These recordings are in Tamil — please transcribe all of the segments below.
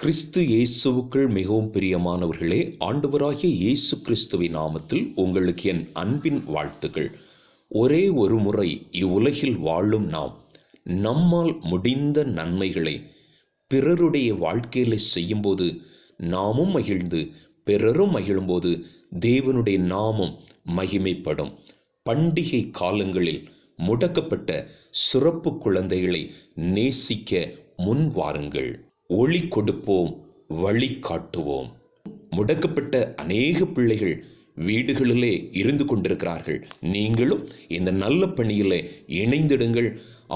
கிறிஸ்து இயேசுவுக்குள் மிகவும் பிரியமானவர்களே, ஆண்டவராகிய இயேசு கிறிஸ்துவின் நாமத்தில் உங்களுக்கு என் அன்பின் வாழ்த்துக்கள். ஒரே ஒரு முறை இவ்வுலகில் வாழும் நாம் நம்மால் முடிந்த நன்மைகளை பிறருடைய வாழ்க்கையில செய்யும்போது நாமும் மகிழ்ந்து பிறரும் மகிழும்போது தேவனுடைய நாமம் மகிமைப்படும். பண்டிகை காலங்களில் முடக்கப்பட்ட சிறப்பு குழந்தைகளை நேசிக்க முன் வாருங்கள். ஒளி கொடுப்போம், வழி காட்டுவோம். முடக்கப்பட்ட அநேக பிள்ளைகள் வீடுகளிலே இருந்து கொண்டிருக்கிறார்கள். நீங்களும் இந்த நல்ல பணியிலே இணைந்திடுங்கள்.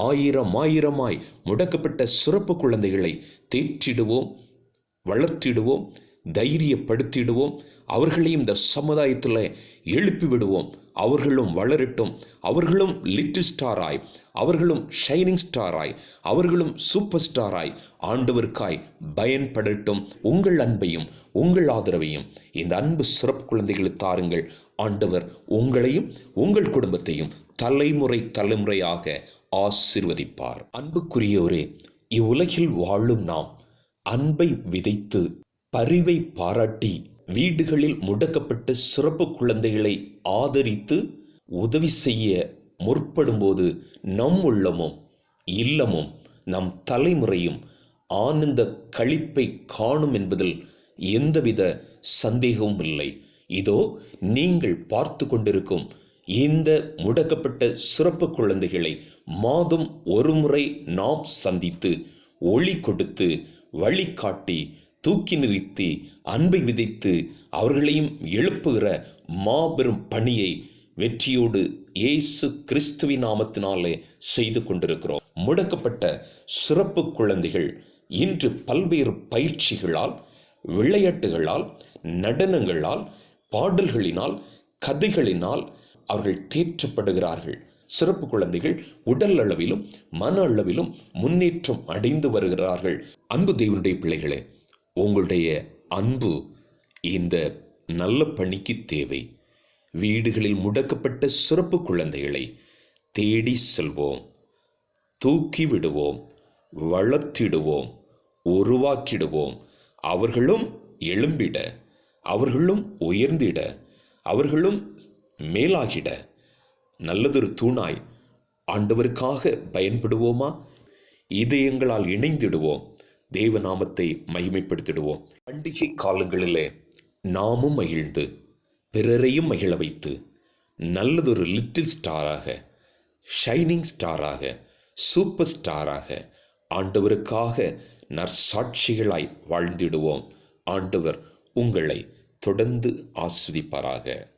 ஆயிரமாய் முடக்கப்பட்ட சிறப்பு குழந்தைகளை தேற்றிடுவோம், வளர்த்திடுவோம், தைரியப்படுத்திடுவோம். அவர்களையும் இந்த சமுதாயத்தில் எழுப்பி விடுவோம். அவர்களும் வளரட்டும். அவர்களும் லிட்டில் ஸ்டாராய், அவர்களும் ஷைனிங் ஸ்டாராய், அவர்களும் சூப்பர் ஸ்டாராய் ஆண்டவருக்காய் பயன்படட்டும். உங்கள் அன்பையும் உங்கள் ஆதரவையும் இந்த அன்பு சிறப்பு குழந்தைகளுக்கு தாருங்கள். ஆண்டவர் உங்களையும் உங்கள் குடும்பத்தையும் தலைமுறையாக ஆசீர்வதிப்பார். அன்புக்குரியோரே, இவ்வுலகில் வாழும் நாம் அன்பை விதைத்து பரிவை பாராட்டி வீடுகளில் முடக்கப்பட்ட சிறப்பு குழந்தைகளை ஆதரித்து உதவி செய்ய முற்படும்போது நம் உள்ளமும் இல்லமும் நம் தலைமுறையும் ஆனந்த களிப்பை காணும் என்பதில் எந்தவித சந்தேகமும் இல்லை. இதோ நீங்கள் பார்த்து கொண்டிருக்கும் இந்த முடக்கப்பட்ட சிறப்பு குழந்தைகளை மாதம் ஒரு முறை நாம் சந்தித்து ஒளி கொடுத்து வழிகாட்டி தூக்கி நிறுத்தி அன்பை விதைத்து அவர்களையும் எழுப்புகிற மாபெரும் பணியை வெற்றியோடு இயேசு கிறிஸ்துவின் நாமத்தினாலே செய்து கொண்டிருக்கிறோம். முடக்கப்பட்ட சிறப்பு குழந்தைகள் இன்று பல்வேறு பயிற்சிகளால், விளையாட்டுகளால், நடனங்களால், பாடல்களினால், கதைகளினால் அவர்கள் தேற்றப்படுகிறார்கள். சிறப்பு குழந்தைகள் உடல் அளவிலும் மன அளவிலும் முன்னேற்றம் அடைந்து வருகிறார்கள். அன்பு தேவனுடைய பிள்ளைகளே, உங்களுடைய அன்பு இந்த நல்ல பணிக்கு தேவை. வீடுகளில் முடக்கப்பட்ட சிறப்பு குழந்தைகளை தேடி செல்வோம், தூக்கி விடுவோம், வளர்த்திடுவோம், உருவாக்கிடுவோம். அவர்களும் எழும்பிட, அவர்களும் உயர்ந்திட, அவர்களும் மேலாகிட நல்லதொரு தூணாய் ஆண்டவருக்காக பயன்படுவோமா? இதயங்களால் இணைந்திடுவோம், தேவநாமத்தை மகிமைப்படுத்திடுவோம். பண்டிகை காலங்களிலே நாமும் மகிழ்ந்து பிறரையும் மகிழ வைத்து நல்லதொரு லிட்டில் ஸ்டாராக, ஷைனிங் ஸ்டாராக, சூப்பர் ஸ்டாராக ஆண்டவருக்காக நற்சாட்சிகளாய் வாழ்ந்திடுவோம். ஆண்டவர் உங்களை தொடர்ந்து ஆசீர்வதிப்பாராக.